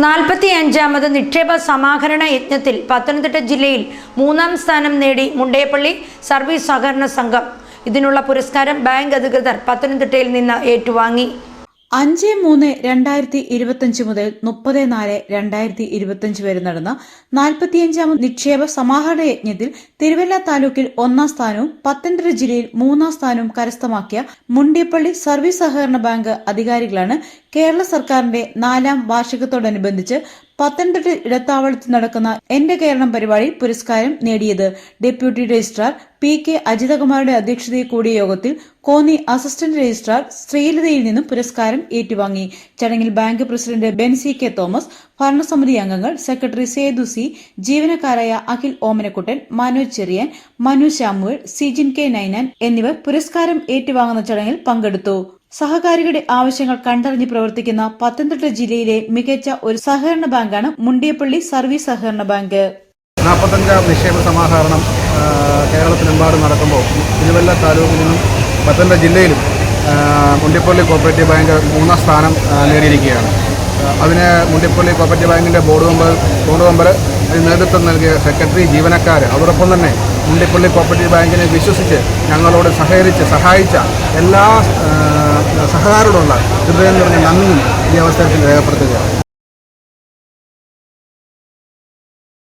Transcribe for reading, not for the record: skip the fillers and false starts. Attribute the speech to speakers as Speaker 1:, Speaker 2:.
Speaker 1: 45ാമത് നിക്ഷേപ സമാഹരണ യജ്ഞത്തിൽ പത്തനംതിട്ട ജില്ലയിൽ 3ാം സ്ഥാനം നേടി മുണ്ടേപ്പള്ളി സർവീസ് സഹകരണ സംഘം. ഇതിനുള്ള പുരസ്കാരം ബാങ്ക് അധികൃതർ പത്തനംതിട്ടയിൽ നിന്ന് ഏറ്റുവാങ്ങി.
Speaker 2: 5-3-2025 മുതൽ 30-4-2025 വരെ നടന്ന 45ാമത് നിക്ഷേപ സമാഹരണ യജ്ഞത്തിൽ തിരുവല്ല താലൂക്കിൽ 1ാം സ്ഥാനവും പത്തനംതിട്ട ജില്ലയിൽ 3ാം സ്ഥാനവും കരസ്ഥമാക്കിയ മുണ്ടേപ്പള്ളി സർവീസ് സഹകരണ ബാങ്ക് അധികാരികളാണ് കേരള സർക്കാരിന്റെ 4ാം വാർഷികത്തോടനുബന്ധിച്ച് പത്തനംതിട്ട ഇടത്താവളത്തിൽ നടക്കുന്ന എന്റെ കേരളം പരിപാടിയിൽ പുരസ്കാരം നേടിയത്. ഡെപ്യൂട്ടി രജിസ്ട്രാർ PK അജിതകുമാരുടെ അധ്യക്ഷതയിൽ കൂടിയ യോഗത്തിൽ കോന്നി അസിസ്റ്റന്റ് രജിസ്ട്രാർ ശ്രീലതയിൽ നിന്നും പുരസ്കാരം ഏറ്റുവാങ്ങി. ചടങ്ങിൽ bank president Benzy K Thomas, ഭരണസമിതി അംഗങ്ങൾ, സെക്രട്ടറി സേതു C, ജീവനക്കാരായ അഖിൽ ഓമനക്കുട്ടൻ, മനോജ് ചെറിയാൻ, മനു ശാമുവൽ, സിജിൻ K നൈനാൻ എന്നിവർ പുരസ്കാരം ഏറ്റുവാങ്ങുന്ന ചടങ്ങിൽ പങ്കെടുത്തു. സഹകാരികളുടെ ആവശ്യങ്ങൾ കണ്ടറിഞ്ഞ് പ്രവർത്തിക്കുന്ന പത്തനംതിട്ട ജില്ലയിലെ മികച്ച ഒരു സഹകരണ ബാങ്കാണ് മുണ്ടേപ്പള്ളി സർവീസ് സഹകരണ ബാങ്ക്.
Speaker 3: 45ാം നിക്ഷേപ സമാഹരണം കേരളത്തിലെമ്പാടും നടക്കുമ്പോൾ തിരുവല്ല താലൂക്കിൽ നിന്നും പത്തനംതിട്ട ജില്ലയിലും മുണ്ടേപ്പള്ളി കോപ്പറേറ്റീവ് ബാങ്ക് 3ാം സ്ഥാനം നേടിയിരിക്കുകയാണ്. അതിന് മുണ്ടേപ്പള്ളി കോപ്പറേറ്റീവ് ബാങ്കിൻ്റെ ബോർഡ് മെമ്പർ നേതൃത്വം നൽകിയ സെക്രട്ടറി, ജീവനക്കാർ, അതോടൊപ്പം തന്നെ മുണ്ടേപ്പള്ളി കോപ്പറേറ്റീവ് ബാങ്കിനെ വിശ്വസിച്ച് ഞങ്ങളോട് സഹായിച്ച എല്ലാ സഹകാരോടുള്ള ഹൃദയം നിറഞ്ഞ നന്ദിയും ഈ അവസരത്തിൽ രേഖപ്പെടുത്തുകയാണ്.